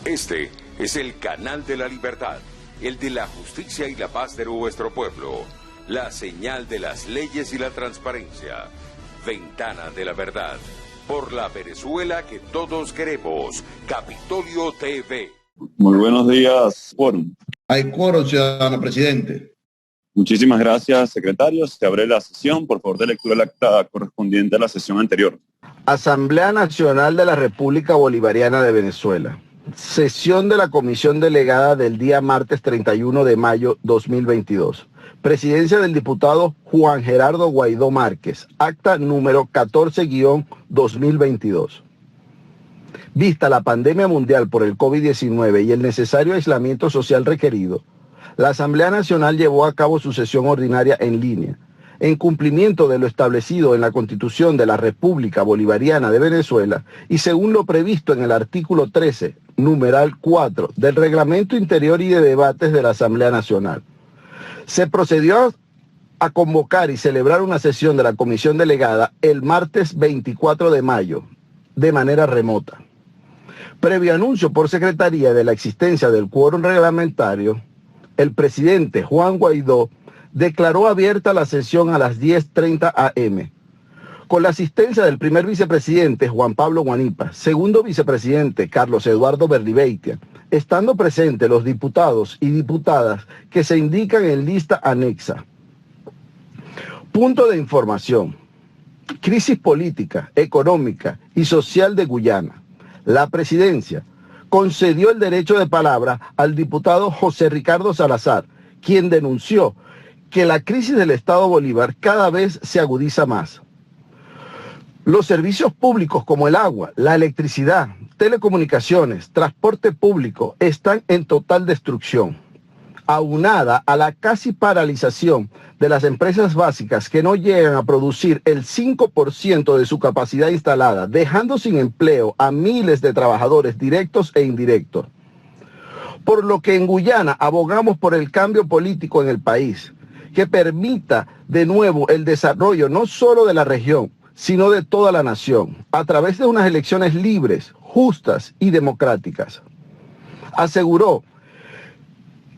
Este es el canal de la libertad, el de la justicia y la paz de nuestro pueblo, la señal de las leyes y la transparencia, Ventana de la Verdad, por la Venezuela que todos queremos, Capitolio TV. Muy buenos días, quórum. Hay quórum, ciudadano presidente. Muchísimas gracias, secretario. Se abre la sesión. Por favor, de lectura del acta correspondiente a la sesión anterior. Asamblea Nacional de la República Bolivariana de Venezuela. Sesión de la Comisión Delegada del día martes 31 de mayo 2022. Presidencia del diputado Juan Gerardo Guaidó Márquez. Acta número 14-2022. Vista la pandemia mundial por el COVID-19 y el necesario aislamiento social requerido, la Asamblea Nacional llevó a cabo su sesión ordinaria en línea, en cumplimiento de lo establecido en la Constitución de la República Bolivariana de Venezuela y según lo previsto en el artículo 13, numeral 4, del Reglamento Interior y de Debates de la Asamblea Nacional. Se procedió a convocar y celebrar una sesión de la Comisión Delegada el martes 24 de mayo, de manera remota. Previo anuncio por Secretaría de la existencia del quórum reglamentario, el presidente Juan Guaidó declaró abierta la sesión a las 10:30 am, con la asistencia del primer vicepresidente Juan Pablo Guanipa, segundo vicepresidente Carlos Eduardo Berlibeitia, estando presentes los diputados y diputadas que se indican en lista anexa. Punto de información. Crisis política, económica y social de Guyana. La presidencia concedió el derecho de palabra al diputado José Ricardo Salazar, quien denunció que la crisis del Estado Bolívar cada vez se agudiza más. Los servicios públicos como el agua, la electricidad, telecomunicaciones, transporte público están en total destrucción, aunada a la casi paralización de las empresas básicas que no llegan a producir el 5% de su capacidad instalada, dejando sin empleo a miles de trabajadores directos e indirectos. Por lo que en Guyana abogamos por el cambio político en el país, que permita de nuevo el desarrollo no solo de la región, sino de toda la nación, a través de unas elecciones libres, justas y democráticas. Aseguró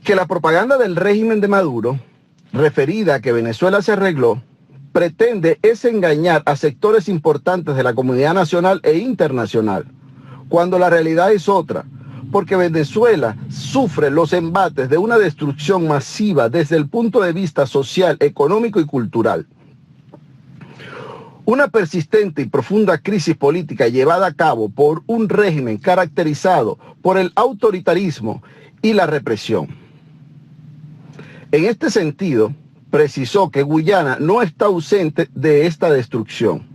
que la propaganda del régimen de Maduro, referida a que Venezuela se arregló, pretende es engañar a sectores importantes de la comunidad nacional e internacional, cuando la realidad es otra, porque Venezuela sufre los embates de una destrucción masiva desde el punto de vista social, económico y cultural. Una persistente y profunda crisis política llevada a cabo por un régimen caracterizado por el autoritarismo y la represión. En este sentido, precisó que Guyana no está ausente de esta destrucción.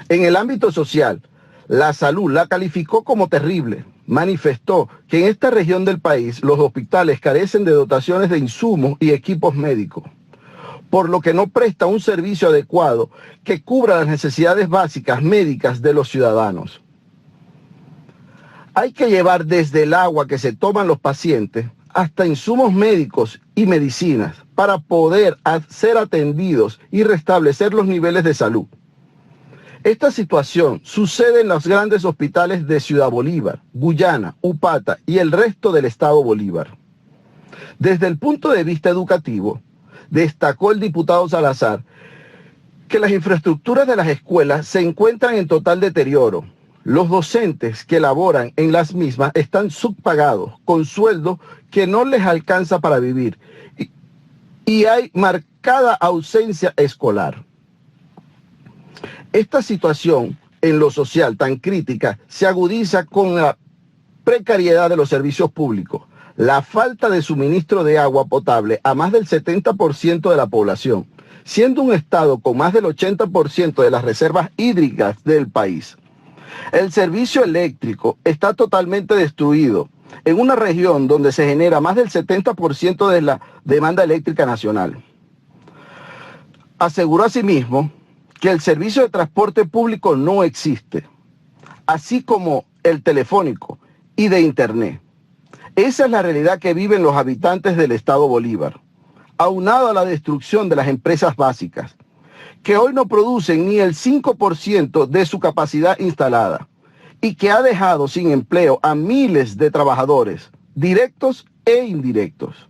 En el ámbito social, la salud la calificó como terrible. Manifestó que en esta región del país los hospitales carecen de dotaciones de insumos y equipos médicos, por lo que no presta un servicio adecuado que cubra las necesidades básicas médicas de los ciudadanos. Hay que llevar desde el agua que se toman los pacientes hasta insumos médicos y medicinas para poder ser atendidos y restablecer los niveles de salud. Esta situación sucede en los grandes hospitales de Ciudad Bolívar, Guyana, Upata y el resto del Estado Bolívar. Desde el punto de vista educativo, destacó el diputado Salazar que las infraestructuras de las escuelas se encuentran en total deterioro. Los docentes que laboran en las mismas están subpagados, con sueldos que no les alcanza para vivir, y hay marcada ausencia escolar. Esta situación en lo social tan crítica se agudiza con la precariedad de los servicios públicos, la falta de suministro de agua potable a más del 70% de la población, siendo un estado con más del 80% de las reservas hídricas del país. El servicio eléctrico está totalmente destruido en una región donde se genera más del 70% de la demanda eléctrica nacional. Aseguró asimismo que el servicio de transporte público no existe, así como el telefónico y de internet. Esa es la realidad que viven los habitantes del Estado Bolívar, aunado a la destrucción de las empresas básicas, que hoy no producen ni el 5% de su capacidad instalada, y que ha dejado sin empleo a miles de trabajadores, directos e indirectos.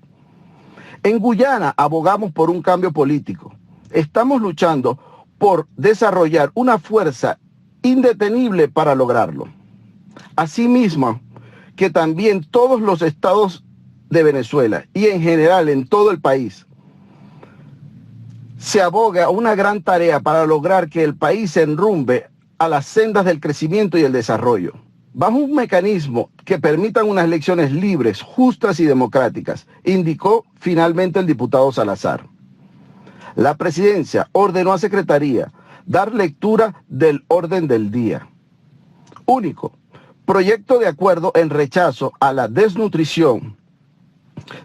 En Guyana abogamos por un cambio político. Estamos luchando por desarrollar una fuerza indetenible para lograrlo. Asimismo, que también todos los estados de Venezuela y en general en todo el país se aboga una gran tarea para lograr que el país se enrumbe a las sendas del crecimiento y el desarrollo, bajo un mecanismo que permitan unas elecciones libres, justas y democráticas, indicó finalmente el diputado Salazar. La presidencia ordenó a Secretaría dar lectura del orden del día. Único, proyecto de acuerdo en rechazo a la desnutrición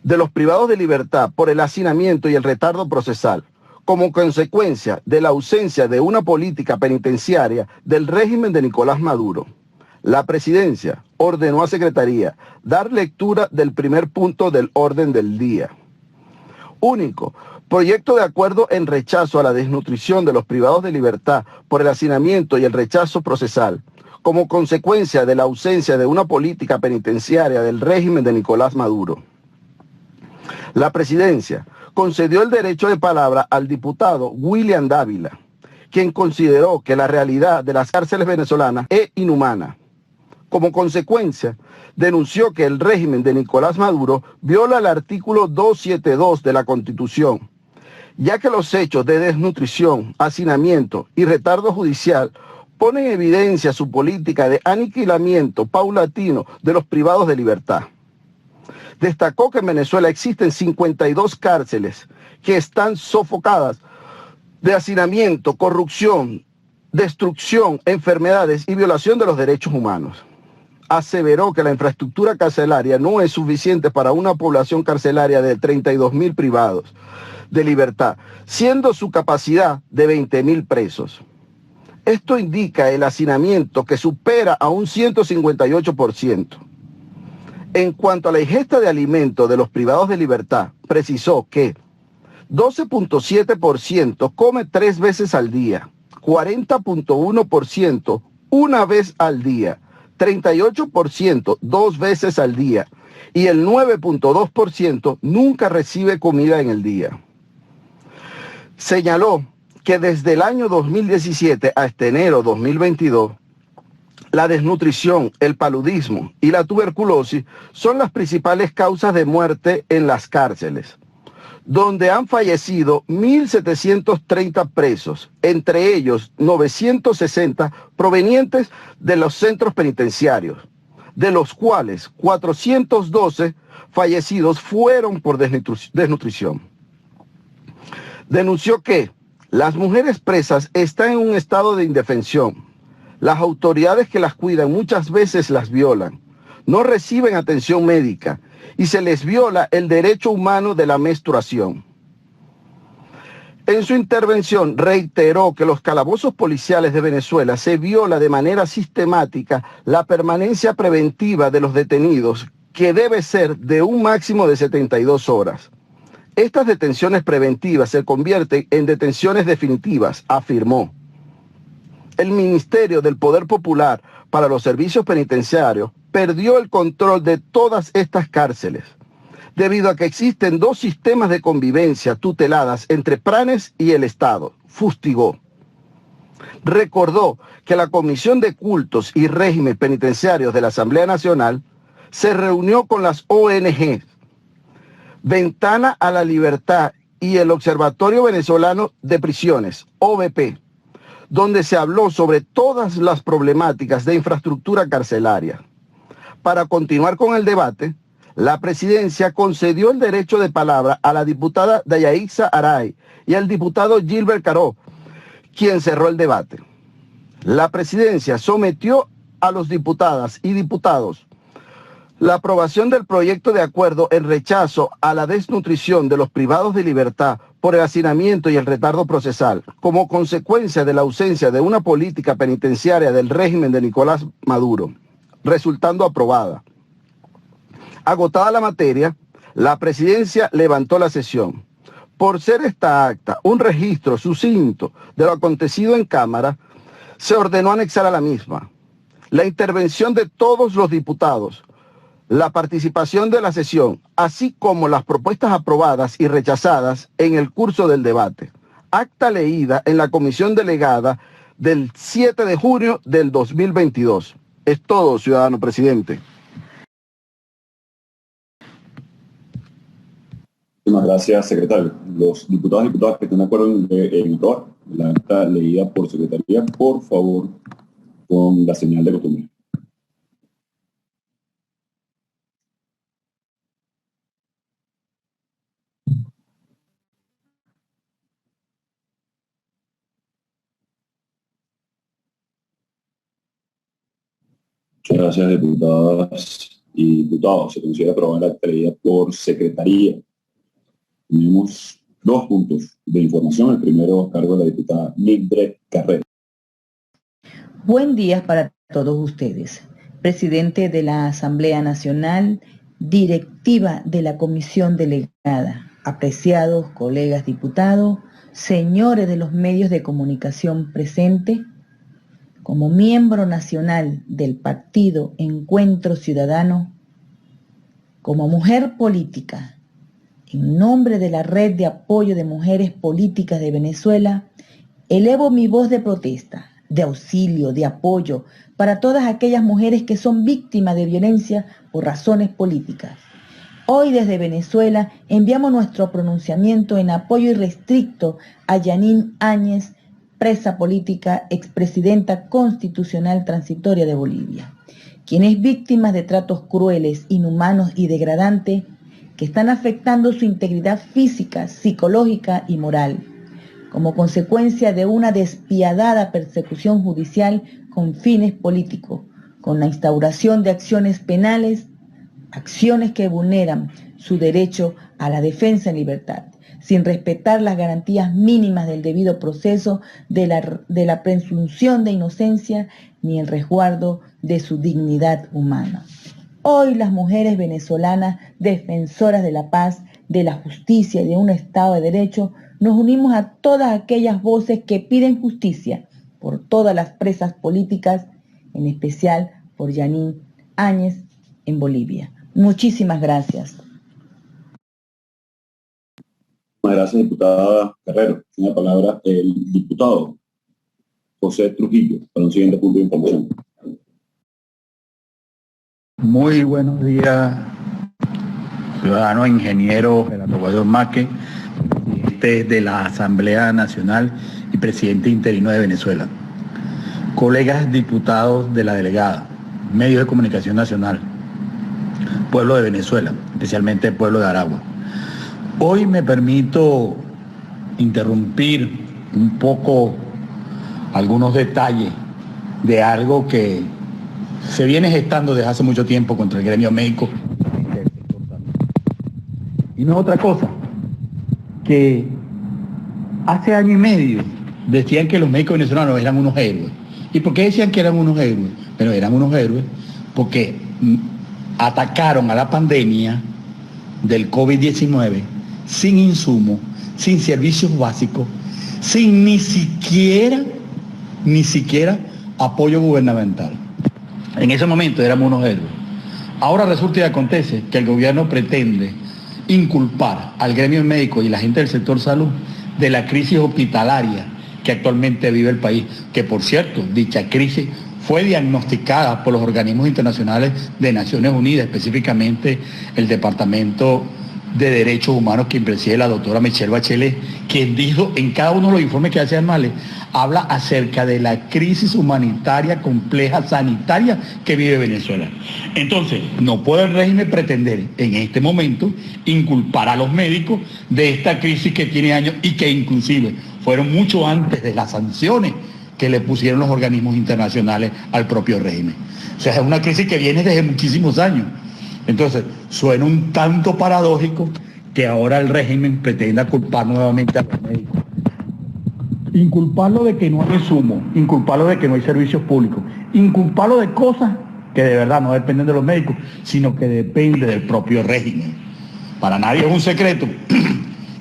de los privados de libertad por el hacinamiento y el retardo procesal, como consecuencia de la ausencia de una política penitenciaria del régimen de Nicolás Maduro. La presidencia ordenó a Secretaría dar lectura del primer punto del orden del día. Único, proyecto de acuerdo en rechazo a la desnutrición de los privados de libertad por el hacinamiento y el rechazo procesal, como consecuencia de la ausencia de una política penitenciaria del régimen de Nicolás Maduro. La presidencia concedió el derecho de palabra al diputado William Dávila, quien consideró que la realidad de las cárceles venezolanas es inhumana. Como consecuencia, denunció que el régimen de Nicolás Maduro viola el artículo 272 de la Constitución, ya que los hechos de desnutrición, hacinamiento y retardo judicial ponen en evidencia su política de aniquilamiento paulatino de los privados de libertad. Destacó que en Venezuela existen 52 cárceles que están sofocadas de hacinamiento, corrupción, destrucción, enfermedades y violación de los derechos humanos. Aseveró que la infraestructura carcelaria no es suficiente para una población carcelaria de 32.000 privados de libertad, siendo su capacidad de 20.000 presos. Esto indica el hacinamiento que supera a un 158%. En cuanto a la ingesta de alimentos de los privados de libertad, precisó que 12.7% come 3 veces al día, 40.1% una vez al día, 38% 2 veces al día y el 9.2% nunca recibe comida en el día. Señaló que desde el año 2017 hasta enero 2022, la desnutrición, el paludismo y la tuberculosis son las principales causas de muerte en las cárceles, donde han fallecido 1.730 presos, entre ellos 960 provenientes de los centros penitenciarios, de los cuales 412 fallecidos fueron por desnutrición. Denunció que las mujeres presas están en un estado de indefensión. Las autoridades que las cuidan muchas veces las violan, no reciben atención médica y se les viola el derecho humano de la menstruación. En su intervención reiteró que los calabozos policiales de Venezuela se viola de manera sistemática la permanencia preventiva de los detenidos, que debe ser de un máximo de 72 horas. Estas detenciones preventivas se convierten en detenciones definitivas, afirmó. El Ministerio del Poder Popular para los Servicios Penitenciarios perdió el control de todas estas cárceles, debido a que existen 2 sistemas de convivencia tuteladas entre planes y el Estado, fustigó. Recordó que la Comisión de Cultos y Régimen Penitenciarios de la Asamblea Nacional se reunió con las ONG, Ventana a la Libertad y el Observatorio Venezolano de Prisiones, OVP, donde se habló sobre todas las problemáticas de infraestructura carcelaria. Para continuar con el debate, la presidencia concedió el derecho de palabra a la diputada Dayaiza Aray y al diputado Gilbert Caró, quien cerró el debate. La presidencia sometió a los diputadas y diputados la aprobación del proyecto de acuerdo en rechazo a la desnutrición de los privados de libertad por el hacinamiento y el retardo procesal, como consecuencia de la ausencia de una política penitenciaria del régimen de Nicolás Maduro, resultando aprobada. Agotada la materia, la presidencia levantó la sesión. Por ser esta acta un registro sucinto de lo acontecido en Cámara, se ordenó anexar a la misma. la intervención de todos los diputados, la participación de la sesión, así como las propuestas aprobadas y rechazadas en el curso del debate. Acta leída en la comisión delegada del 7 de junio del 2022. Es todo, ciudadano presidente. Muchas gracias, secretario. Los diputados y diputadas que estén de acuerdo en aprobar la acta leída por secretaría, por favor, con la señal de costumbre. Muchas gracias, diputadas y diputados. Se considera aprobada la acta leída por secretaría. Tenemos dos puntos de información. El primero a cargo de la diputada Mildred Carrera. Buen día para todos ustedes. Presidente de la Asamblea Nacional, directiva de la Comisión Delegada, apreciados colegas diputados, señores de los medios de comunicación presentes, como miembro nacional del Partido Encuentro Ciudadano, como mujer política, en nombre de la Red de Apoyo de Mujeres Políticas de Venezuela, elevo mi voz de protesta, de auxilio, de apoyo para todas aquellas mujeres que son víctimas de violencia por razones políticas. Hoy desde Venezuela enviamos nuestro pronunciamiento en apoyo irrestricto a Yanine Áñez, presa política, expresidenta constitucional transitoria de Bolivia, quien es víctima de tratos crueles, inhumanos y degradantes que están afectando su integridad física, psicológica y moral, como consecuencia de una despiadada persecución judicial con fines políticos, con la instauración de acciones penales, acciones que vulneran su derecho a la defensa en libertad, sin respetar las garantías mínimas del debido proceso, de la presunción de inocencia, ni el resguardo de su dignidad humana. Hoy las mujeres venezolanas, defensoras de la paz, de la justicia y de un Estado de Derecho, nos unimos a todas aquellas voces que piden justicia por todas las presas políticas, en especial por Yanine Áñez en Bolivia. Muchísimas gracias. Muchas gracias, diputada Carrero. Tiene la palabra el diputado José Trujillo para un siguiente punto de información. Muy buenos días, ciudadano ingeniero Gerardo Guaidó Maque, presidente de la Asamblea Nacional y presidente interino de Venezuela. Colegas diputados de la delegada, medios de comunicación nacional, pueblo de Venezuela, especialmente el pueblo de Aragua. Hoy me permito interrumpir un poco algunos detalles de algo que se viene gestando desde hace mucho tiempo contra el gremio médico y no es otra cosa que hace año y medio decían que los médicos venezolanos eran unos héroes. ¿Y por qué decían que eran unos héroes? Pero eran unos héroes porque atacaron a la pandemia del COVID-19 sin insumos, sin servicios básicos, sin ni siquiera apoyo gubernamental. En ese momento éramos unos héroes. Ahora resulta y acontece que el gobierno pretende inculpar al gremio médico y la gente del sector salud de la crisis hospitalaria que actualmente vive el país, que por cierto, dicha crisis fue diagnosticada por los organismos internacionales de Naciones Unidas, específicamente el Departamento de Derechos Humanos que preside la doctora Michelle Bachelet, quien dijo en cada uno de los informes que hace anuales, habla acerca de la crisis humanitaria compleja, sanitaria que vive Venezuela. Entonces, no puede el régimen pretender en este momento inculpar a los médicos de esta crisis que tiene años y que inclusive fueron mucho antes de las sanciones que le pusieron los organismos internacionales al propio régimen. O sea, es una crisis que viene desde muchísimos años. Entonces, suena un tanto paradójico que ahora el régimen pretenda culpar nuevamente a los médicos. Inculparlo de que no hay insumos, inculparlo de que no hay servicios públicos, inculparlo de cosas que de verdad no dependen de los médicos, sino que dependen del propio régimen. Para nadie es un secreto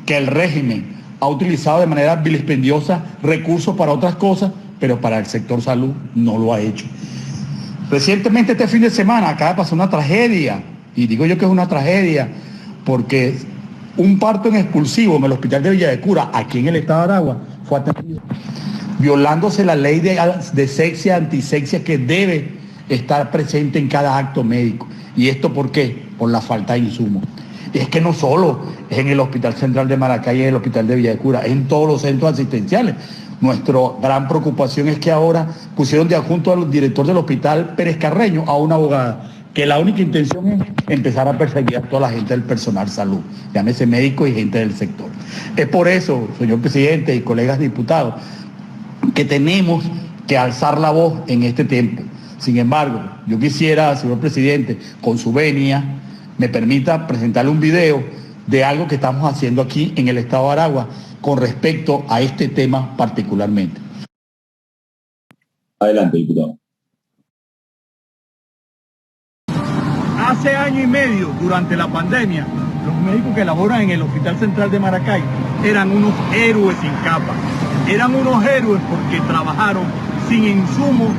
que el régimen ha utilizado de manera vilispendiosa recursos para otras cosas, pero para el sector salud no lo ha hecho. Recientemente, este fin de semana, acaba de pasar una tragedia, y digo yo que es una tragedia, porque un parto en expulsivo en el hospital de Villa de Cura, aquí en el estado de Aragua, fue atendido, violándose la ley de asepsia, antisepsia que debe estar presente en cada acto médico. ¿Y esto por qué? Por la falta de insumos. Y es que no solo es en el Hospital Central de Maracay y en el Hospital de Villa de Cura, es en todos los centros asistenciales. Nuestra gran preocupación es que ahora pusieron de adjunto al director del hospital Pérez Carreño a una abogada, que la única intención es empezar a perseguir a toda la gente del personal salud, llámese médico y gente del sector. Es por eso, señor presidente y colegas diputados, que tenemos que alzar la voz en este tiempo. Sin embargo, yo quisiera, señor presidente, con su venia, me permita presentarle un video de algo que estamos haciendo aquí en el estado de Aragua con respecto a este tema particularmente. Adelante, diputado. Hace año y medio, durante la pandemia, los médicos que laboran en el Hospital Central de Maracay eran unos héroes sin capa. Eran unos héroes porque trabajaron sin insumos,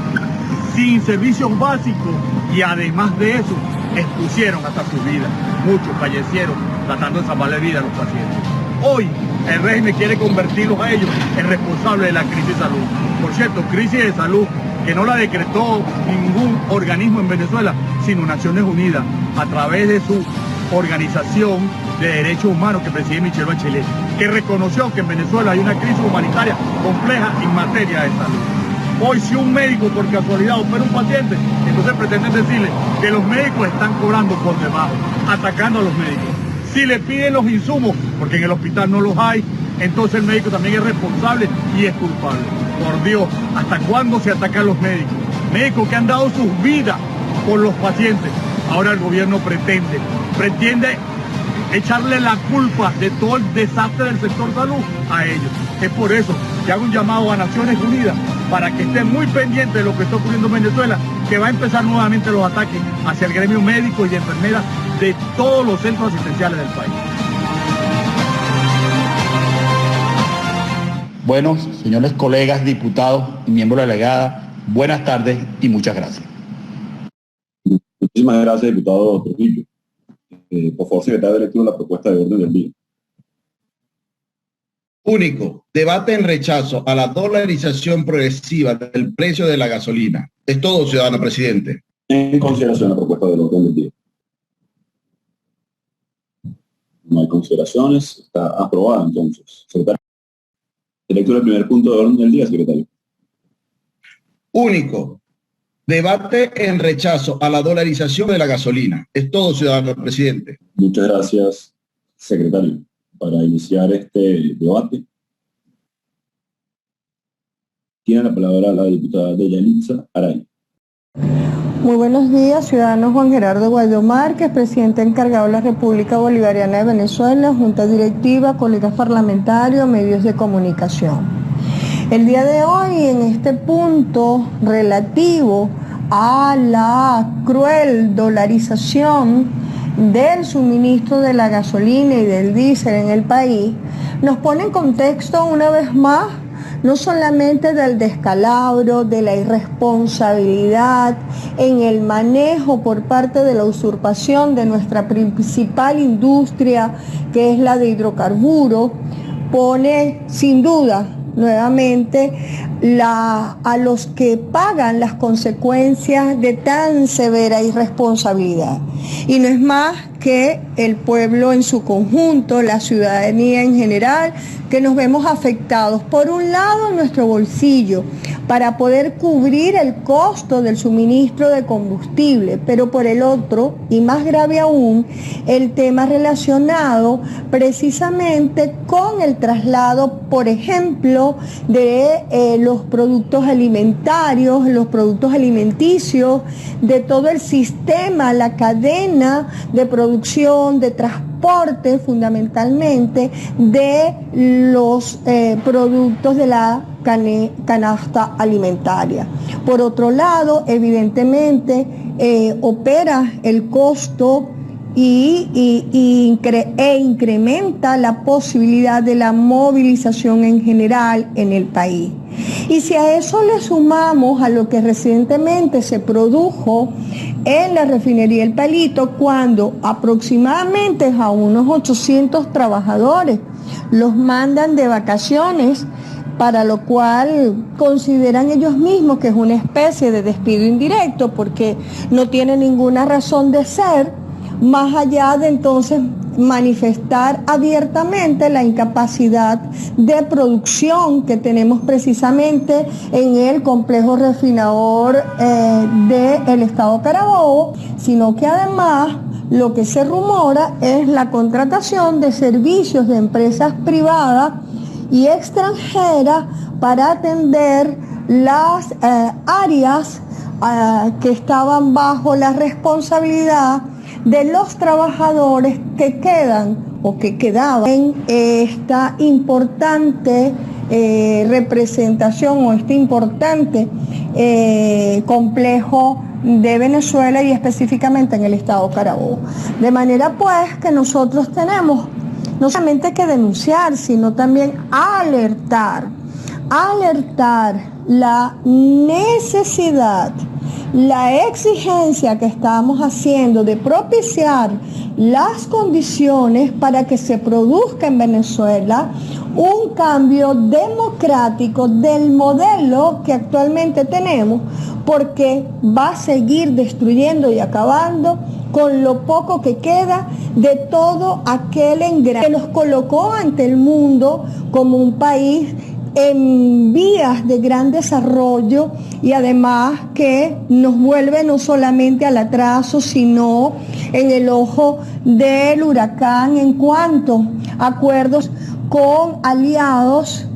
sin servicios básicos y además de eso expusieron hasta su vida. Muchos fallecieron tratando de salvarle vida a los pacientes. Hoy el régimen quiere convertirlos a ellos en responsables de la crisis de salud. Por cierto, crisis de salud que no la decretó ningún organismo en Venezuela, sino Naciones Unidas, a través de su organización de derechos humanos que preside Michelle Bachelet, que reconoció que en Venezuela hay una crisis humanitaria compleja en materia de salud. Hoy, si un médico por casualidad opera un paciente, entonces pretenden decirle que los médicos están cobrando por debajo, atacando a los médicos. Si le piden los insumos, porque en el hospital no los hay, entonces el médico también es responsable y es culpable. Por Dios, ¿hasta cuándo se atacan los médicos? Médicos que han dado sus vidas por los pacientes. Ahora el gobierno pretende echarle la culpa de todo el desastre del sector salud a ellos. Es por eso que hago un llamado a Naciones Unidas para que estén muy pendientes de lo que está ocurriendo en Venezuela, que va a empezar nuevamente los ataques hacia el gremio médico y de enfermeras de todos los centros asistenciales del país. Bueno, señores colegas, diputados y miembros de la delegada, buenas tardes y muchas gracias. Muchísimas gracias, diputado Trujillo. Por favor, secretario de lectura, la propuesta de orden del día. Único, debate en rechazo a la dolarización progresiva del precio de la gasolina. Es todo, ciudadano presidente. En consideración la propuesta del orden del día. No hay consideraciones, está aprobada entonces. Secretario. Lectura del primer punto de orden del día, secretario. Único, debate en rechazo a la dolarización de la gasolina. Es todo, ciudadano presidente. Muchas gracias, secretario. Para iniciar este debate, tiene la palabra la diputada Deyanitza Aray. Muy buenos días, ciudadano Juan Gerardo Guaidó Márquez, presidente encargado de la República Bolivariana de Venezuela, Junta Directiva, colegas parlamentarios, medios de comunicación. El día de hoy, en este punto relativo a la cruel dolarización del suministro de la gasolina y del diésel en el país, nos pone en contexto una vez más no solamente del descalabro, de la irresponsabilidad en el manejo por parte de la usurpación de nuestra principal industria, que es la de hidrocarburos, pone sin duda nuevamente a los que pagan las consecuencias de tan severa irresponsabilidad. Y no es más que el pueblo en su conjunto, la ciudadanía en general, que nos vemos afectados, por un lado en nuestro bolsillo, para poder cubrir el costo del suministro de combustible, pero por el otro, y más grave aún, el tema relacionado precisamente con el traslado, por ejemplo, de los productos alimentarios, los productos alimenticios, de todo el sistema, la cadena de producción, de transporte fundamentalmente, de los productos de la canasta alimentaria. Por otro lado, evidentemente, opera el costo e incrementa la posibilidad de la movilización en general en el país. Y si a eso le sumamos a lo que recientemente se produjo en la refinería El Palito, cuando aproximadamente a unos 800 trabajadores los mandan de vacaciones, para lo cual consideran ellos mismos que es una especie de despido indirecto porque no tiene ninguna razón de ser, más allá de entonces manifestar abiertamente la incapacidad de producción que tenemos precisamente en el complejo refinador del estado Carabobo, sino que además lo que se rumora es la contratación de servicios de empresas privadas y extranjeras para atender las áreas que estaban bajo la responsabilidad de los trabajadores que quedan o que quedaban en esta importante representación o este importante complejo de Venezuela y específicamente en el estado Carabobo. De manera pues que nosotros tenemos no solamente que denunciar, sino también alertar la necesidad, la exigencia que estamos haciendo de propiciar las condiciones para que se produzca en Venezuela un cambio democrático del modelo que actualmente tenemos, porque va a seguir destruyendo y acabando con lo poco que queda de todo aquel engranaje que nos colocó ante el mundo como un país en vías de gran desarrollo y además que nos vuelve no solamente al atraso, sino en el ojo del huracán en cuanto a acuerdos con aliados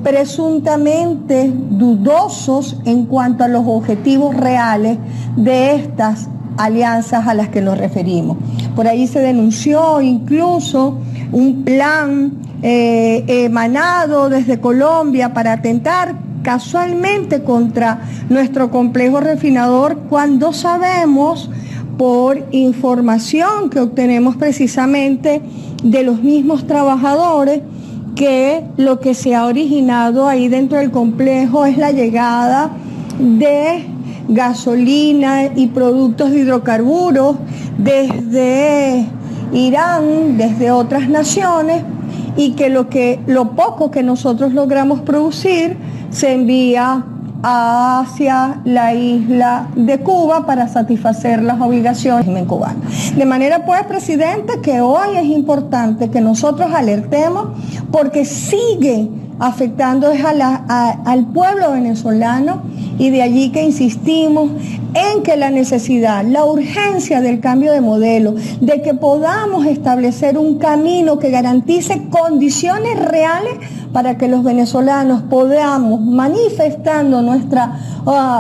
presuntamente dudosos en cuanto a los objetivos reales de estas alianzas a las que nos referimos. Por ahí se denunció incluso un plan emanado desde Colombia para atentar casualmente contra nuestro complejo refinador, cuando sabemos por información que obtenemos precisamente de los mismos trabajadores que lo que se ha originado ahí dentro del complejo es la llegada de gasolina y productos de hidrocarburos desde Irán, desde otras naciones, y que lo poco que nosotros logramos producir se envía hacia la isla de Cuba para satisfacer las obligaciones del régimen cubano. De manera pues, presidente, que hoy es importante que nosotros alertemos porque sigue afectando al pueblo venezolano, y de allí que insistimos en que la necesidad, la urgencia del cambio de modelo, de que podamos establecer un camino que garantice condiciones reales para que los venezolanos podamos, manifestando nuestra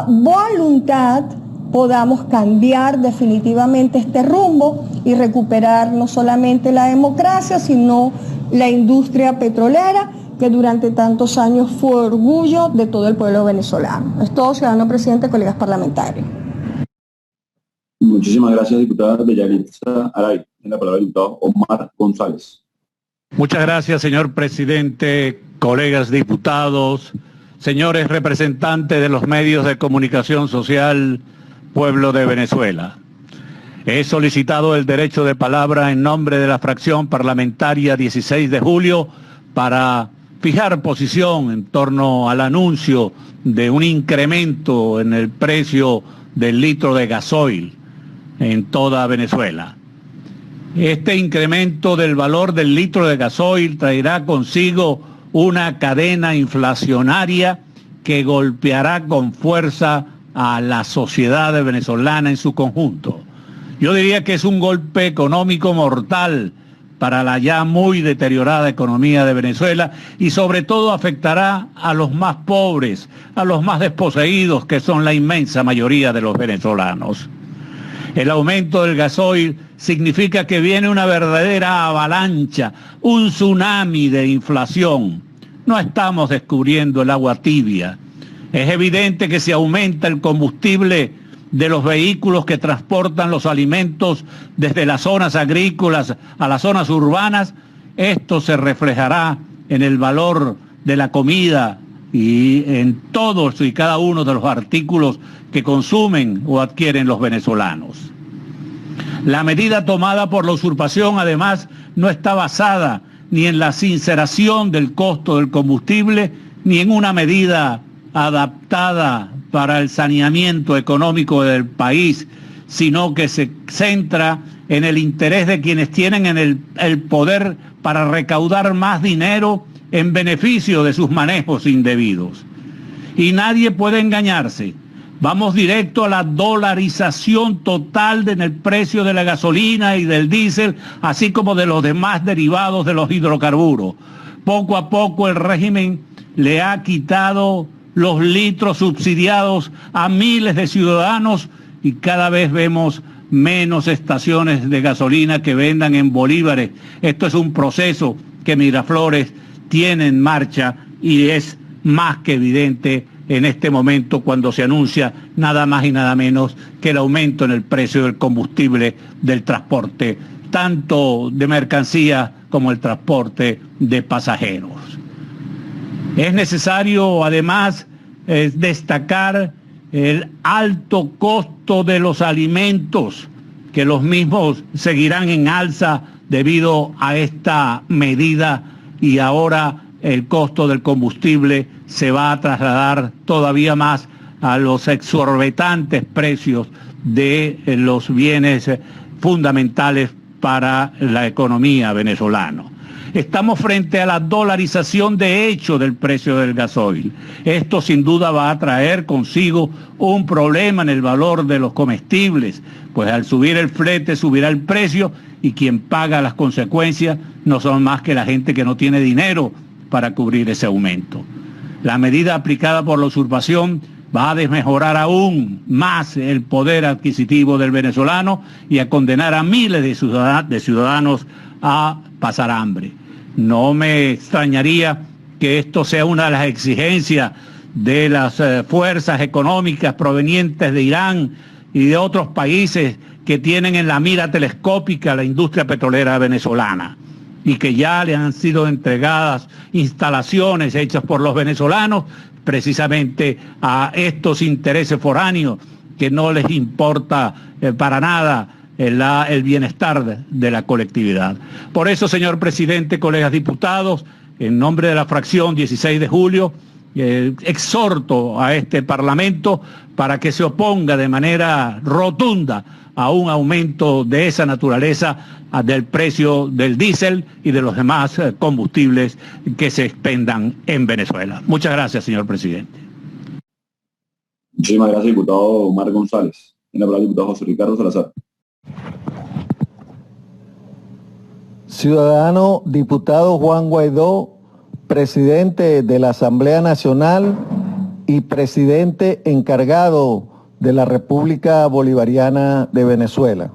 voluntad, podamos cambiar definitivamente este rumbo y recuperar no solamente la democracia, sino la industria petrolera, que durante tantos años fue orgullo de todo el pueblo venezolano. Es todo, ciudadano presidente, colegas parlamentarios. Muchísimas gracias, diputada Bella-Litza Aray. En la palabra el diputado Omar González. Muchas gracias, señor presidente, colegas diputados, señores representantes de los medios de comunicación social, pueblo de Venezuela. He solicitado el derecho de palabra en nombre de la fracción parlamentaria 16 de julio para fijar posición en torno al anuncio de un incremento en el precio del litro de gasoil en toda Venezuela. Este incremento del valor del litro de gasoil traerá consigo una cadena inflacionaria que golpeará con fuerza a la sociedad venezolana en su conjunto. Yo diría que es un golpe económico mortal para la ya muy deteriorada economía de Venezuela, y sobre todo afectará a los más pobres, a los más desposeídos, que son la inmensa mayoría de los venezolanos. El aumento del gasoil significa que viene una verdadera avalancha, un tsunami de inflación. No estamos descubriendo el agua tibia. Es evidente que si aumenta el combustible, de los vehículos que transportan los alimentos desde las zonas agrícolas a las zonas urbanas, esto se reflejará en el valor de la comida y en todos y cada uno de los artículos que consumen o adquieren los venezolanos. La medida tomada por la usurpación, además, no está basada ni en la sinceración del costo del combustible, ni en una medida adaptada para el saneamiento económico del país, sino que se centra en el interés de quienes tienen el poder para recaudar más dinero en beneficio de sus manejos indebidos. Y nadie puede engañarse. Vamos directo a la dolarización total en el precio de la gasolina y del diésel, así como de los demás derivados de los hidrocarburos. Poco a poco el régimen le ha quitado los litros subsidiados a miles de ciudadanos y cada vez vemos menos estaciones de gasolina que vendan en bolívares. Esto es un proceso que Miraflores tiene en marcha y es más que evidente en este momento cuando se anuncia nada más y nada menos que el aumento en el precio del combustible del transporte, tanto de mercancías como el transporte de pasajeros. Es necesario además destacar el alto costo de los alimentos, que los mismos seguirán en alza debido a esta medida, y ahora el costo del combustible se va a trasladar todavía más a los exorbitantes precios de los bienes fundamentales para la economía venezolana. Estamos frente a la dolarización de hecho del precio del gasoil. Esto sin duda va a traer consigo un problema en el valor de los comestibles, pues al subir el flete subirá el precio y quien paga las consecuencias no son más que la gente que no tiene dinero para cubrir ese aumento. La medida aplicada por la usurpación va a desmejorar aún más el poder adquisitivo del venezolano y a condenar a miles de ciudadanos a pasar hambre. No me extrañaría que esto sea una de las exigencias de las fuerzas económicas provenientes de Irán y de otros países que tienen en la mira telescópica la industria petrolera venezolana y que ya le han sido entregadas instalaciones hechas por los venezolanos precisamente a estos intereses foráneos que no les importa para nada el bienestar de la colectividad. Por eso, señor presidente, colegas diputados, en nombre de la fracción 16 de julio, exhorto a este Parlamento para que se oponga de manera rotunda a un aumento de esa naturaleza del precio del diésel y de los demás combustibles que se expendan en Venezuela. Muchas gracias, señor presidente. Muchísimas gracias, diputado Omar González. En la palabra el diputado José Ricardo Salazar. Ciudadano diputado Juan Guaidó, presidente de la Asamblea Nacional y presidente encargado de la República Bolivariana de Venezuela.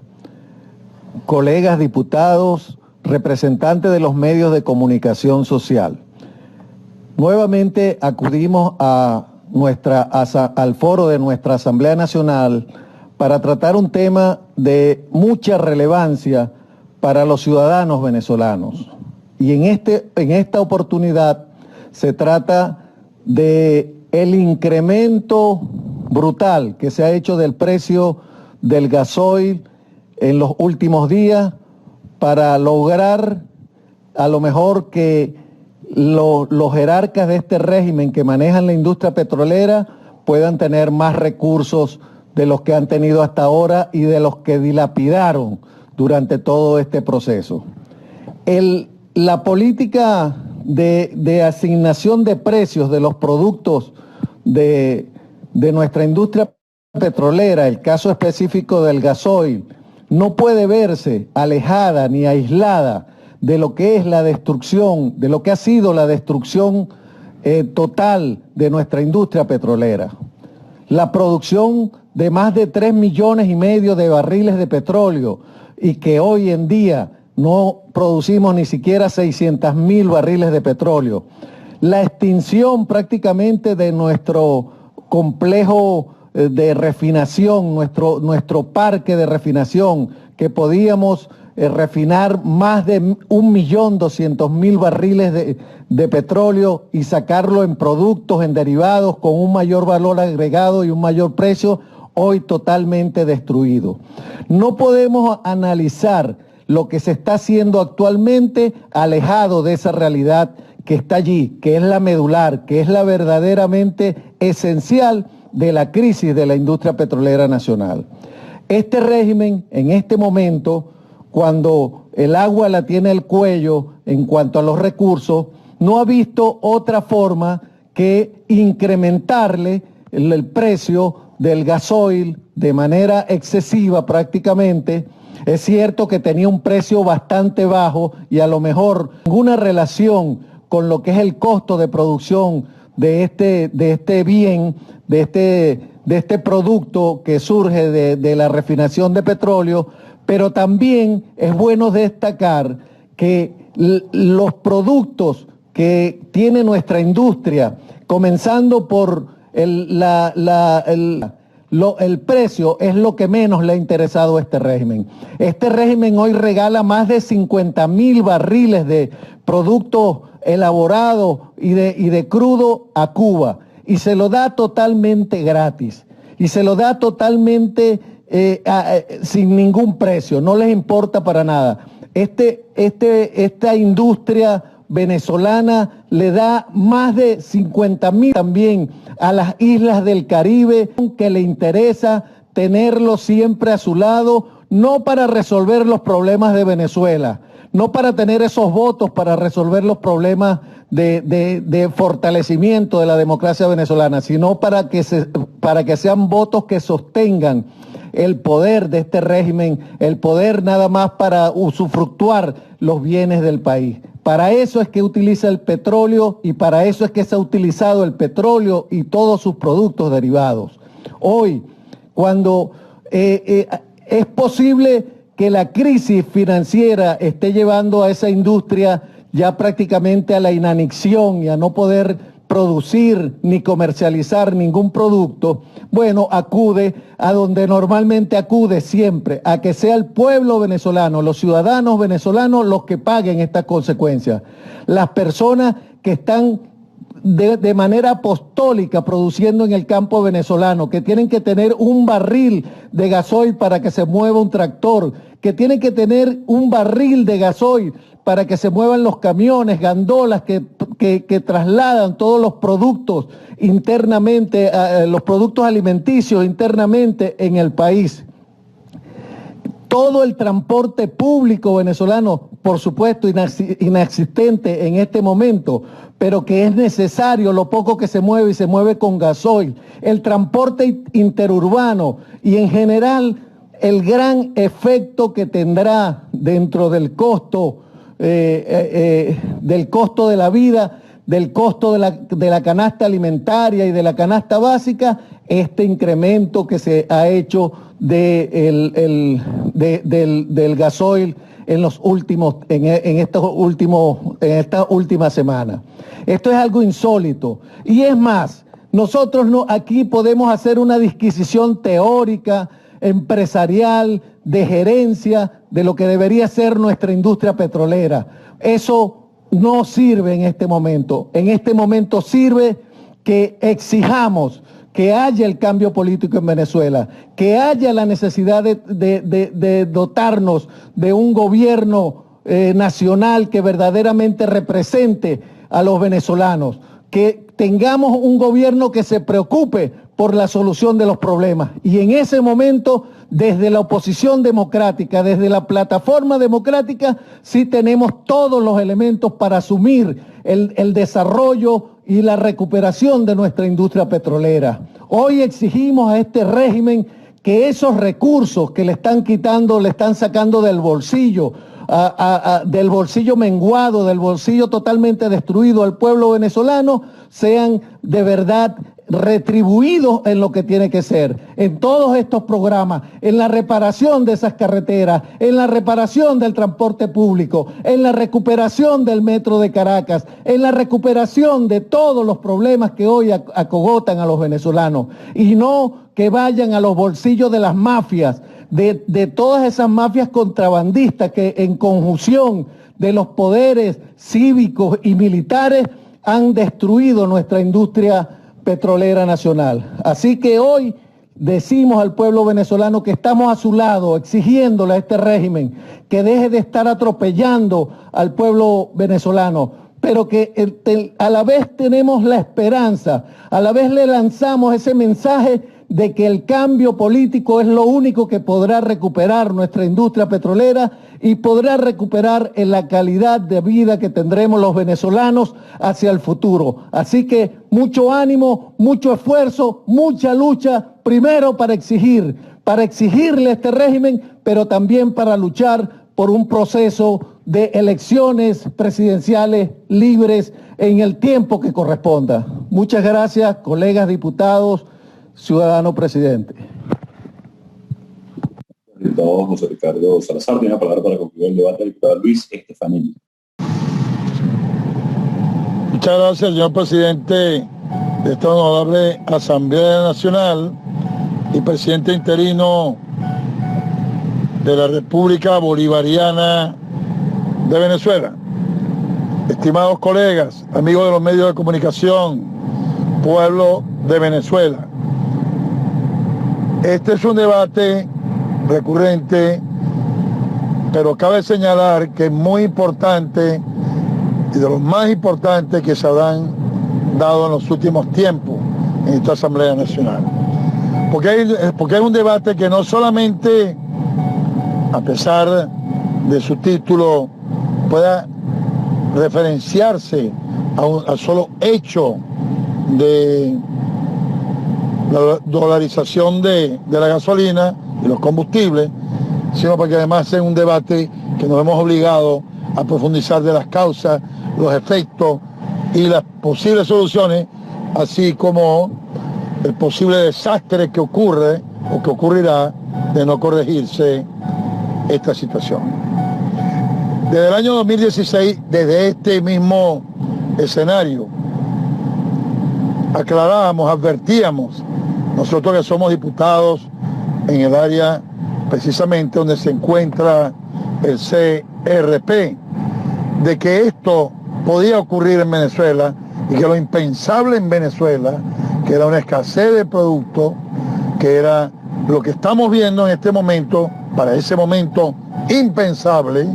Colegas diputados, representantes de los medios de comunicación social. Nuevamente acudimos al foro de nuestra Asamblea Nacional para tratar un tema de mucha relevancia para los ciudadanos venezolanos. Y en esta oportunidad se trata de el incremento brutal que se ha hecho del precio del gasoil en los últimos días para lograr a lo mejor que los jerarcas de este régimen que manejan la industria petrolera puedan tener más recursos de los que han tenido hasta ahora y de los que dilapidaron durante todo este proceso. La política de asignación de precios de los productos de nuestra industria petrolera, el caso específico del gasoil, no puede verse alejada ni aislada de lo que es la destrucción, de lo que ha sido la destrucción total de nuestra industria petrolera. La producción de más de 3,5 millones de barriles de petróleo y que hoy en día no producimos ni siquiera 600,000 barriles de petróleo. La extinción prácticamente de nuestro complejo de refinación, nuestro parque de refinación, que podíamos refinar más de 1.200.000 barriles de petróleo y sacarlo en productos, en derivados, con un mayor valor agregado y un mayor precio, hoy totalmente destruido. No podemos analizar lo que se está haciendo actualmente alejado de esa realidad que está allí, que es la medular, que es la verdaderamente esencial de la crisis de la industria petrolera nacional. Este régimen, en este momento, cuando el agua la tiene el cuello en cuanto a los recursos, no ha visto otra forma que incrementarle el precio del gasoil de manera excesiva prácticamente. Es cierto que tenía un precio bastante bajo y a lo mejor ninguna relación con lo que es el costo de producción de este bien, de este producto que surge de la refinación de petróleo, pero también es bueno destacar que los productos que tiene nuestra industria, comenzando por el precio, es lo que menos le ha interesado a este régimen. Este régimen hoy regala más de 50.000 barriles de productos elaborados y de crudo a Cuba, y se lo da totalmente gratis, y se lo da totalmente sin ningún precio, no les importa para nada. Esta industria venezolana le da más de 50.000 también a las islas del Caribe, que le interesa tenerlo siempre a su lado, no para resolver los problemas de Venezuela, no para tener esos votos para resolver los problemas de fortalecimiento de la democracia venezolana, sino para que sean votos que sostengan el poder de este régimen, el poder nada más para usufructuar los bienes del país. Para eso es que utiliza el petróleo y para eso es que se ha utilizado el petróleo y todos sus productos derivados. Hoy, cuando es posible que la crisis financiera esté llevando a esa industria ya prácticamente a la inanición y a no poder producir ni comercializar ningún producto, bueno, acude a donde normalmente acude siempre, a que sea el pueblo venezolano, los ciudadanos venezolanos los que paguen estas consecuencias. Las personas que están de manera apostólica produciendo en el campo venezolano, que tienen que tener un barril de gasoil para que se mueva un tractor, que tienen que tener un barril de gasoil para que se muevan los camiones, gandolas que trasladan todos los productos internamente, los productos alimenticios internamente en el país. Todo el transporte público venezolano, por supuesto, inexistente en este momento, pero que es necesario lo poco que se mueve y se mueve con gasoil. El transporte interurbano y en general el gran efecto que tendrá dentro del costo de la vida, del costo de la canasta alimentaria y de la canasta básica, este incremento que se ha hecho del gasoil en esta última semana. Esto es algo insólito. Y es más, nosotros aquí podemos hacer una disquisición teórica, empresarial, de gerencia, de lo que debería ser nuestra industria petrolera. Eso no sirve en este momento. En este momento sirve que exijamos que haya el cambio político en Venezuela, que haya la necesidad de dotarnos de un gobierno nacional que verdaderamente represente a los venezolanos, que tengamos un gobierno que se preocupe por la solución de los problemas. Y en ese momento, desde la oposición democrática, desde la plataforma democrática, sí tenemos todos los elementos para asumir el desarrollo y la recuperación de nuestra industria petrolera. Hoy exigimos a este régimen que esos recursos que le están quitando, le están sacando del bolsillo del bolsillo menguado, del bolsillo totalmente destruido al pueblo venezolano, sean de verdad retribuidos en lo que tiene que ser, en todos estos programas, en la reparación de esas carreteras, en la reparación del transporte público, en la recuperación del metro de Caracas, en la recuperación de todos los problemas que hoy acogotan a los venezolanos, y no que vayan a los bolsillos de las mafias, de todas esas mafias contrabandistas que en conjunción de los poderes cívicos y militares han destruido nuestra industria petrolera nacional. Así que hoy decimos al pueblo venezolano que estamos a su lado, exigiéndole a este régimen que deje de estar atropellando al pueblo venezolano, pero que a la vez tenemos la esperanza, a la vez le lanzamos ese mensaje de que el cambio político es lo único que podrá recuperar nuestra industria petrolera y podrá recuperar en la calidad de vida que tendremos los venezolanos hacia el futuro. Así que mucho ánimo, mucho esfuerzo, mucha lucha, primero para exigirle a este régimen, pero también para luchar por un proceso de elecciones presidenciales libres en el tiempo que corresponda. Muchas gracias, colegas diputados, ciudadano presidente. Diputado José Ricardo Salazar tiene la palabra para concluir el debate. El diputado Luis Estefanini. Muchas gracias, señor presidente de esta honorable Asamblea Nacional y presidente interino de la República Bolivariana de Venezuela. Estimados colegas, amigos de los medios de comunicación, pueblo de Venezuela. Este es un debate recurrente, pero cabe señalar que es muy importante y de los más importantes que se habrán dado en los últimos tiempos en esta Asamblea Nacional. Porque es un debate que no solamente, a pesar de su título, pueda referenciarse al solo hecho de la dolarización de la gasolina y los combustibles, sino porque además es un debate que nos hemos obligado a profundizar de las causas, los efectos y las posibles soluciones, así como el posible desastre que ocurre o que ocurrirá de no corregirse esta situación. Desde el año 2016, desde este mismo escenario, aclarábamos, advertíamos, nosotros que somos diputados en el área precisamente donde se encuentra el CRP, de que esto podía ocurrir en Venezuela y que lo impensable en Venezuela, que era una escasez de productos, que era lo que estamos viendo en este momento, para ese momento impensable,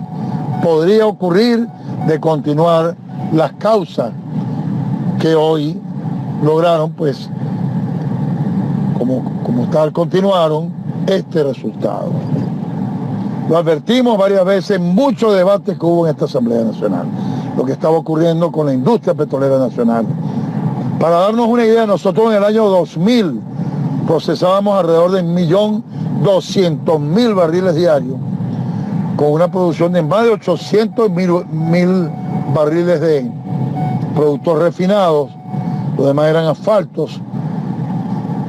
podría ocurrir de continuar las causas que hoy lograron, pues, como tal, continuaron este resultado. Lo advertimos varias veces en muchos debates que hubo en esta Asamblea Nacional, lo que estaba ocurriendo con la industria petrolera nacional. Para darnos una idea, nosotros en el año 2000 procesábamos alrededor de 1.200.000 barriles diarios, con una producción de más de 800.000 barriles de productos refinados. Los demás eran asfaltos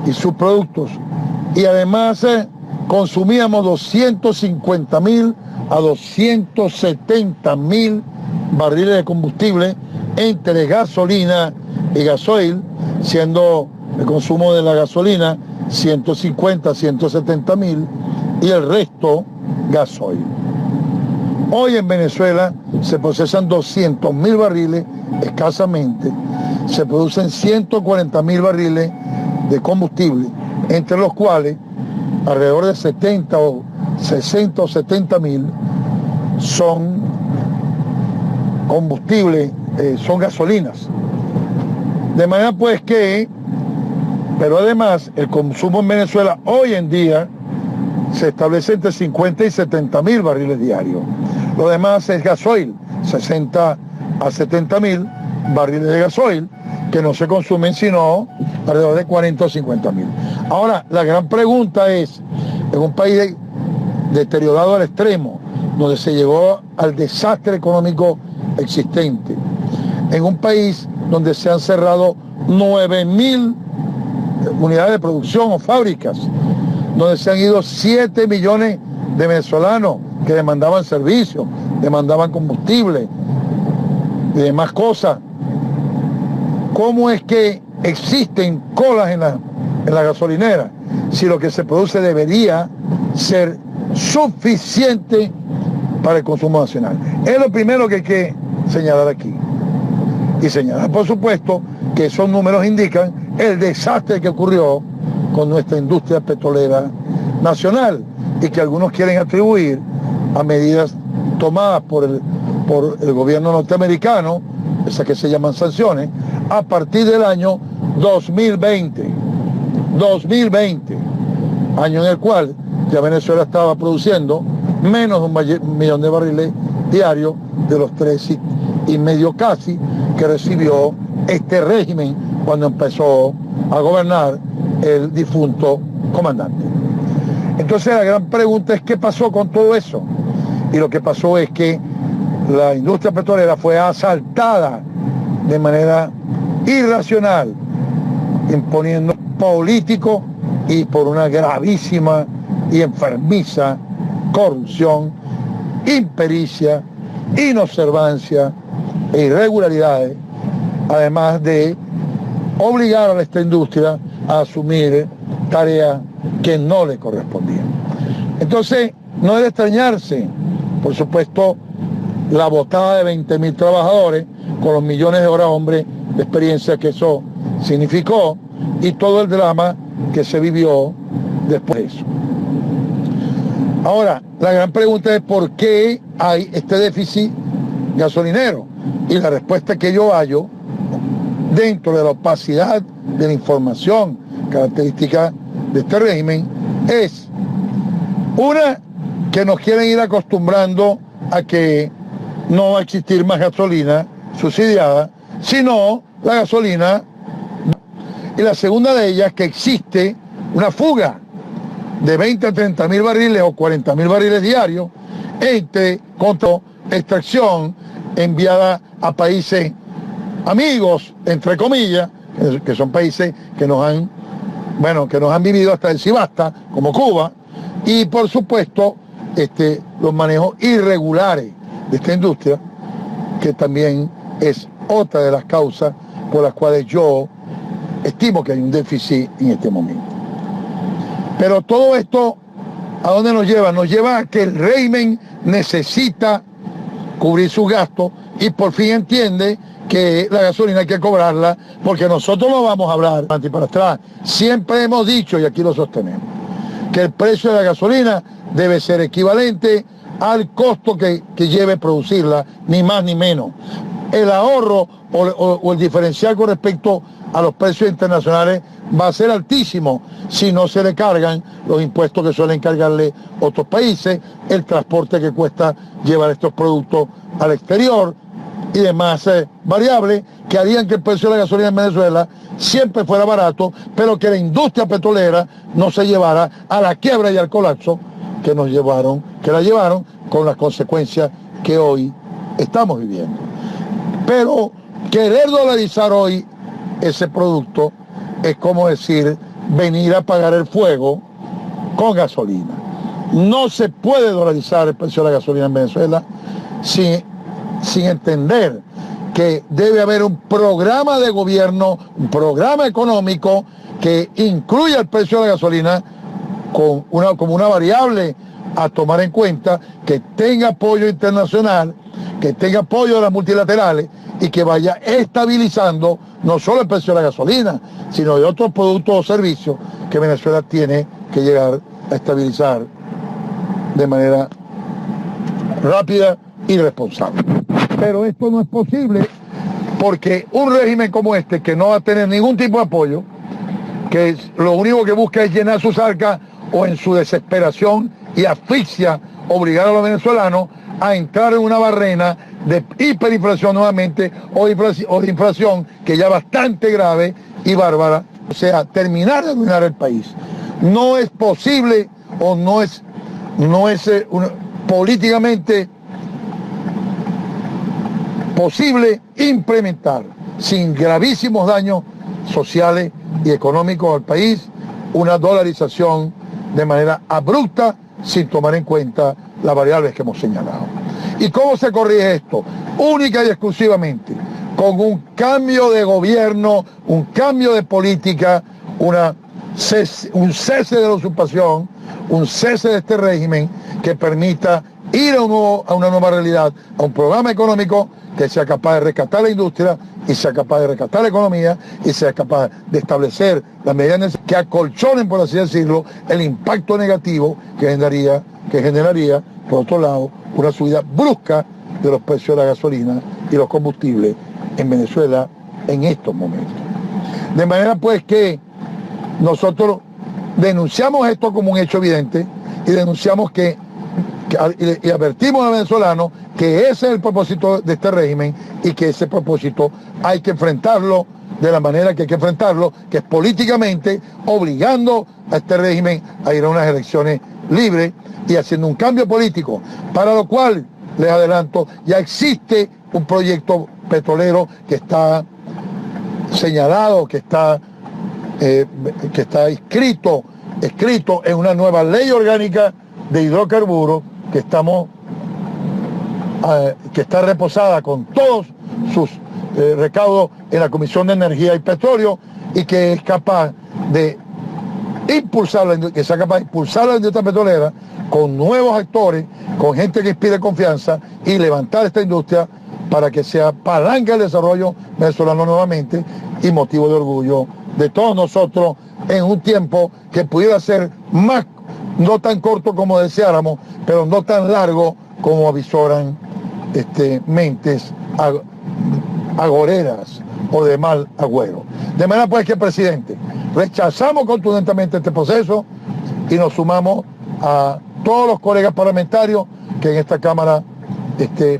y subproductos. Y además consumíamos 250.000 a 270.000 barriles de combustible entre gasolina y gasoil, siendo el consumo de la gasolina 150 a 170.000 y el resto gasoil. Hoy en Venezuela se procesan 200.000 barriles escasamente, se producen 140.000 barriles de combustible, entre los cuales alrededor de 60 o 70.000 son combustibles, son gasolinas. De manera pues que, pero además el consumo en Venezuela hoy en día se establece entre 50 y 70.000 barriles diarios. Lo demás es gasoil, 60 a 70.000 barriles de gasoil, que no se consumen sino alrededor de 40 o 50.000. Ahora, la gran pregunta es, en un país deteriorado al extremo, donde se llegó al desastre económico existente, en un país donde se han cerrado 9.000 unidades de producción o fábricas, donde se han ido 7 millones de venezolanos que demandaban servicios, demandaban combustible y demás cosas. ¿Cómo es que existen colas en la gasolinera si lo que se produce debería ser suficiente para el consumo nacional? Es lo primero que hay que señalar aquí. Y señalar, por supuesto, que esos números indican el desastre que ocurrió con nuestra industria petrolera nacional y que algunos quieren atribuir a medidas tomadas por el gobierno norteamericano, esas que se llaman sanciones, a partir del año 2020, año en el cual ya Venezuela estaba produciendo menos de 1 millón de barriles diarios de los 3,5 casi que recibió este régimen cuando empezó a gobernar el difunto comandante. Entonces la gran pregunta es ¿qué pasó con todo eso? Y lo que pasó es que la industria petrolera fue asaltada de manera irracional, imponiendo político y por una gravísima y enfermiza corrupción, impericia, inobservancia e irregularidades, además de obligar a esta industria a asumir tareas que no le correspondían. Entonces, no debe extrañarse, por supuesto, la botada de 20.000 trabajadores con los millones de horas hombre de experiencia que eso significó y todo el drama que se vivió después de eso. Ahora, la gran pregunta es ¿por qué hay este déficit gasolinero? Y la respuesta que yo hallo dentro de la opacidad de la información característica de este régimen es una, que nos quieren ir acostumbrando a que no va a existir más gasolina subsidiada, sino la gasolina. Y la segunda de ellas, que existe una fuga de 20 a 30.000 barriles o 40.000 barriles diarios contra extracción enviada a países amigos, entre comillas, que son países que nos han vivido hasta el Sibasta, como Cuba, y por supuesto los manejos irregulares de esta industria, que también es otra de las causas por las cuales yo estimo que hay un déficit en este momento. Pero todo esto, ¿a dónde nos lleva? Nos lleva a que el régimen necesita cubrir sus gastos y por fin entiende que la gasolina hay que cobrarla, porque nosotros no vamos a hablar para atrás. Siempre hemos dicho, y aquí lo sostenemos, que el precio de la gasolina debe ser equivalente al costo que lleve producirla, ni más ni menos. El ahorro o el diferencial con respecto a los precios internacionales va a ser altísimo si no se le cargan los impuestos que suelen cargarle otros países, el transporte que cuesta llevar estos productos al exterior y demás variables que harían que el precio de la gasolina en Venezuela siempre fuera barato, pero que la industria petrolera no se llevara a la quiebra y al colapso que la llevaron con las consecuencias que hoy estamos viviendo. Pero querer dolarizar hoy ese producto es como decir venir a apagar el fuego con gasolina. No se puede dolarizar el precio de la gasolina en Venezuela sin entender que debe haber un programa de gobierno, un programa económico que incluya el precio de la gasolina como una variable a tomar en cuenta, que tenga apoyo internacional, que tenga apoyo de las multilaterales y que vaya estabilizando no solo el precio de la gasolina, sino de otros productos o servicios que Venezuela tiene que llegar a estabilizar de manera rápida y responsable. Pero esto no es posible porque un régimen como este, que no va a tener ningún tipo de apoyo, que lo único que busca es llenar sus arcas o en su desesperación y asfixia obligar a los venezolanos a entrar en una barrena de hiperinflación nuevamente o de inflación que ya bastante grave y bárbara, o sea, terminar de arruinar el país. No es posible o no es políticamente posible implementar sin gravísimos daños sociales y económicos al país una dolarización de manera abrupta sin tomar en cuenta las variables que hemos señalado. ¿Y cómo se corrige esto? Única y exclusivamente con un cambio de gobierno, un cambio de política, un cese de la usurpación, un cese de este régimen que permita ir a una nueva realidad, a un programa económico que sea capaz de rescatar la industria y sea capaz de rescatar la economía y sea capaz de establecer las medidas que acolchonen, por así decirlo, el impacto negativo que generaría, por otro lado, una subida brusca de los precios de la gasolina y los combustibles en Venezuela en estos momentos. De manera pues que nosotros denunciamos esto como un hecho evidente y denunciamos y advertimos a los venezolanos que ese es el propósito de este régimen y que ese propósito hay que enfrentarlo de la manera que hay que enfrentarlo, que es políticamente, obligando a este régimen a ir a unas elecciones libres y haciendo un cambio político, para lo cual, les adelanto, ya existe un proyecto petrolero que está señalado, que está escrito en una nueva ley orgánica de hidrocarburos que está reposada con todos sus recaudos en la Comisión de Energía y Petróleo y que es capaz de impulsar la industria petrolera con nuevos actores, con gente que inspire confianza y levantar esta industria para que sea palanca del desarrollo venezolano nuevamente y motivo de orgullo de todos nosotros en un tiempo que pudiera ser más, no tan corto como deseáramos, pero no tan largo como avisoran mentes agoreras o de mal agüero. De manera pues que, presidente, rechazamos contundentemente este proceso y nos sumamos a todos los colegas parlamentarios que en esta Cámara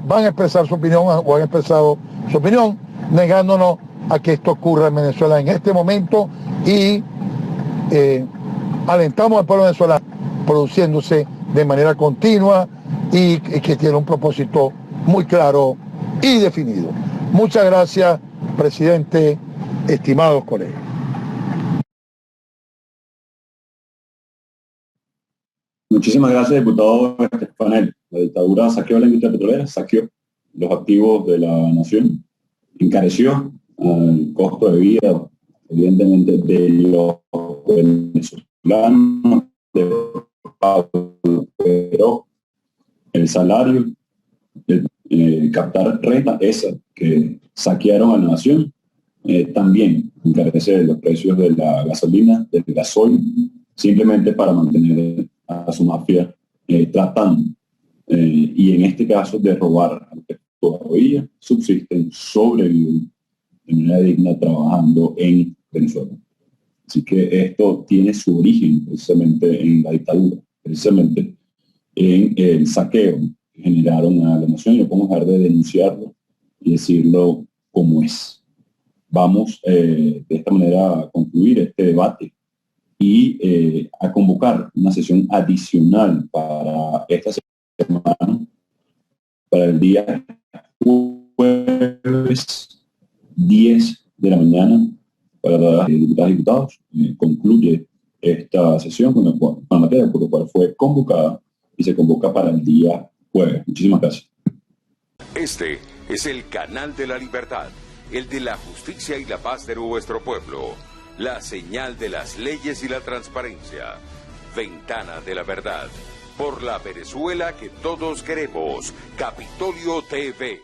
van a expresar su opinión o han expresado su opinión, negándonos a que esto ocurra en Venezuela en este momento y alentamos al pueblo venezolano produciéndose de manera continua y que tiene un propósito muy claro y definido. Muchas gracias, presidente, estimados colegas. Muchísimas gracias, diputado Estefanel. La dictadura saqueó la industria petrolera, saqueó los activos de la nación, encareció el costo de vida, evidentemente, de los venezolanos, pero el salario, captar renta, esa que saquearon a la nación, también encarecer los precios de la gasolina, del gasoil, simplemente para mantener a su mafia tratando, y en este caso de robar a los que todavía subsisten, sobreviven de manera digna trabajando en Venezuela. Así que esto tiene su origen precisamente en la dictadura, precisamente en el saqueo que generaron a la nación, y no podemos dejar de denunciarlo y decirlo como es. Vamos de esta manera a concluir este debate y a convocar una sesión adicional para esta semana, para el día jueves 10 de la mañana, para las diputadas y diputados. Concluye esta sesión con la materia por la cual fue convocada y se convoca para el día jueves. Muchísimas gracias. Este es el canal de la libertad, el de la justicia y la paz de nuestro pueblo, la señal de las leyes y la transparencia, Ventana de la Verdad, por la Venezuela que todos queremos, Capitolio TV.